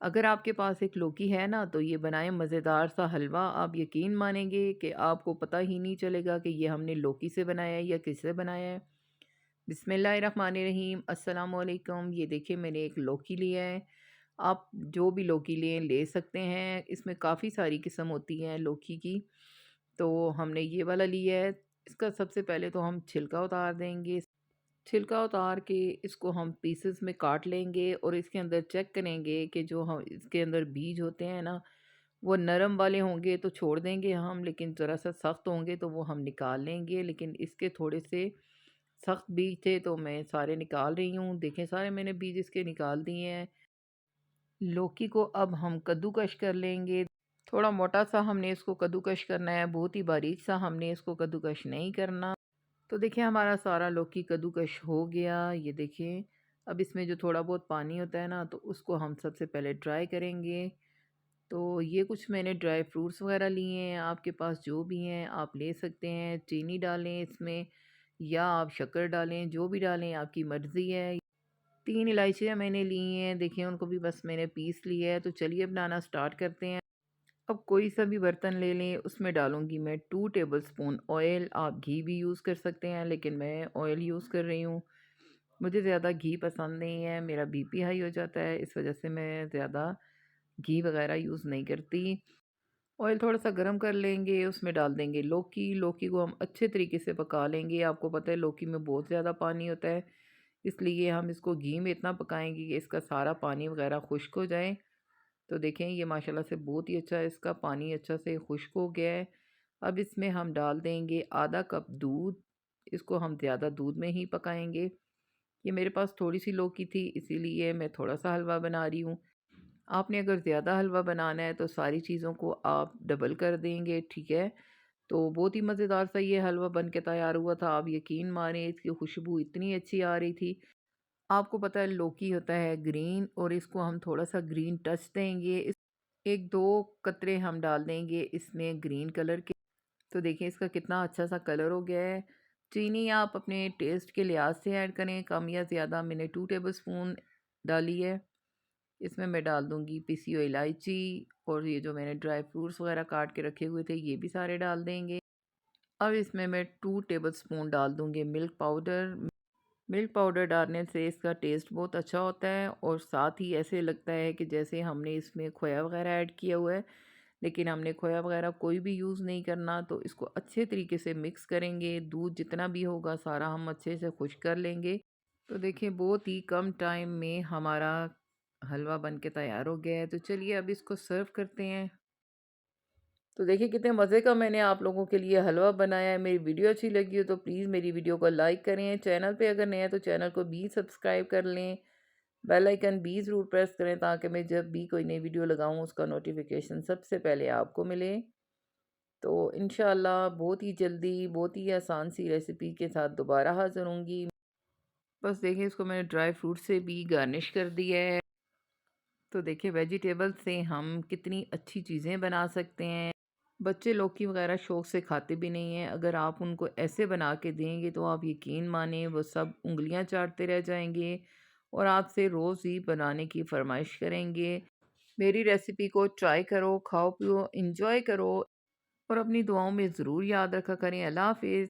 अगर आपके पास एक लौकी है ना तो ये बनाएं मज़ेदार सा हलवा। आप यकीन मानेंगे कि आपको पता ही नहीं चलेगा कि ये हमने लौकी से बनाया है या किससे बनाया है। बिस्मिल्लाहिर्रहमानिर्रहीम, अस्सलाम वालेकुम। ये देखिए मैंने एक लौकी लिया है। आप जो भी लौकी लें ले सकते हैं। इसमें काफ़ी सारी किस्म होती हैं लौकी की। तो हमने ये वाला लिया है। इसका सबसे पहले तो हम छिलका उतार देंगे। छिलका उतार के इसको हम पीसेस में काट लेंगे और इसके अंदर चेक करेंगे कि जो हम इसके अंदर बीज होते हैं ना वो नरम वाले होंगे तो छोड़ देंगे हम, लेकिन ज़रा सा सख्त होंगे तो वो हम निकाल लेंगे। लेकिन इसके थोड़े से सख्त बीज थे तो मैं सारे निकाल रही हूँ। देखें सारे मैंने बीज इसके निकाल दिए हैं। लौकी को अब हम कद्दूकश कर लेंगे। थोड़ा मोटा सा हमने इसको कद्दूकश करना है, बहुत ही बारीक सा हमने इसको कद्दूकश नहीं करना। तो देखिए हमारा सारा लौकी कद्दूकश हो गया। ये देखिए अब इसमें जो थोड़ा बहुत पानी होता है ना तो उसको हम सबसे पहले ड्राई करेंगे। तो ये कुछ मैंने ड्राई फ्रूट्स वगैरह लिए हैं, आपके पास जो भी हैं आप ले सकते हैं। चीनी डालें इसमें या आप शक्कर डालें, जो भी डालें आपकी मर्ज़ी है। 3 इलायचियाँ मैंने ली हैं, देखिए उनको भी बस मैंने पीस लिया है। तो चलिए बनाना स्टार्ट करते हैं। अब कोई सा भी बर्तन ले लें, उसमें डालूँगी मैं 2 टेबलस्पून ऑयल। आप घी भी यूज़ कर सकते हैं लेकिन मैं ऑयल यूज़ कर रही हूँ। मुझे ज़्यादा घी पसंद नहीं है, मेरा बीपी हाई हो जाता है, इस वजह से मैं ज़्यादा घी वगैरह यूज़ नहीं करती। ऑयल थोड़ा-सा गरम कर लेंगे, उसमें डाल देंगे लौकी। लौकी को हम अच्छे तरीके से पका लेंगे। आपको पता है लौकी में बहुत ज़्यादा पानी होता है, इसलिए हम इसको घी में इतना पकाएँगे कि इसका सारा पानी वगैरह खुश्क हो जाए। तो देखें ये माशाल्लाह से बहुत ही अच्छा इसका पानी अच्छा से खुश्क हो गया है। अब इसमें हम डाल देंगे आधा कप दूध। इसको हम ज़्यादा दूध में ही पकाएँगे। ये मेरे पास थोड़ी-सी लौकी थी इसीलिए मैं थोड़ा-सा हलवा बना रही हूँ। आपने अगर ज़्यादा हलवा बनाना है तो सारी चीज़ों को आप डबल कर देंगे, ठीक है? तो बहुत ही मज़ेदार सा ये हलवा बन के तैयार हुआ था। आप यकीन मानिए इसकी खुशबू इतनी अच्छी आ रही थी। आपको पता है लौकी होता है ग्रीन और इसको हम थोड़ा-सा ग्रीन टच देंगे। इस 1-2 कतरे हम डाल देंगे इसमें ग्रीन कलर के। तो देखिए इसका कितना अच्छा सा कलर हो गया है। चीनी आप अपने टेस्ट के लिहाज से ऐड करें, कम या ज़्यादा। मैंने 2 टेबलस्पून डाली है। इसमें मैं डाल दूँगी पिसी हुई इलायची और ये जो मैंने ड्राई फ्रूट्स वगैरह काट के रखे हुए थे ये भी सारे डाल देंगे। अब इसमें मैं 2 टेबलस्पून डाल दूँगी मिल्क पाउडर। मिल्क पाउडर डालने से इसका टेस्ट बहुत अच्छा होता है और साथ ही ऐसे लगता है कि जैसे हमने इसमें खोया वगैरह ऐड किया हुआ है, लेकिन हमने खोया वगैरह कोई भी यूज़ नहीं करना। तो इसको अच्छे तरीके से मिक्स करेंगे। दूध जितना भी होगा सारा हम अच्छे से खुश कर लेंगे। तो देखिए बहुत ही कम टाइम में हमारा हलवा बन के तैयार हो गया है। तो चलिए अब इसको सर्व करते हैं। तो देखिए कितने मज़े का मैंने आप लोगों के लिए हलवा बनाया है। मेरी वीडियो अच्छी लगी हो तो प्लीज़ मेरी वीडियो को लाइक करें। चैनल पे अगर नए हैं तो चैनल को भी सब्सक्राइब कर लें। बेल आइकन भी ज़रूर प्रेस करें ताकि मैं जब भी कोई नई वीडियो लगाऊँ उसका नोटिफिकेशन सबसे पहले आपको मिले। तो इंशाल्लाह बहुत ही जल्दी बहुत ही आसान सी रेसिपी के साथ दोबारा हाज़िर होंगी। बस देखिए इसको मैंने ड्राई फ्रूट से भी गार्निश कर दिया है। तो देखिए वेजिटेबल से हम कितनी अच्छी चीज़ें बना सकते हैं। बच्चे लौकी वगैरह शौक से खाते भी नहीं हैं। अगर आप उनको ऐसे बना के देंगे तो आप यकीन माने वो सब उँगलियां चाटते रह जाएंगे और आपसे रोज़ ही बनाने की फरमाइश करेंगे। मेरी रेसिपी को ट्राई करो, खाओ पियो, एंजॉय करो और अपनी दुआओं में ज़रूर याद रखा करें। अल्लाह हाफिज़।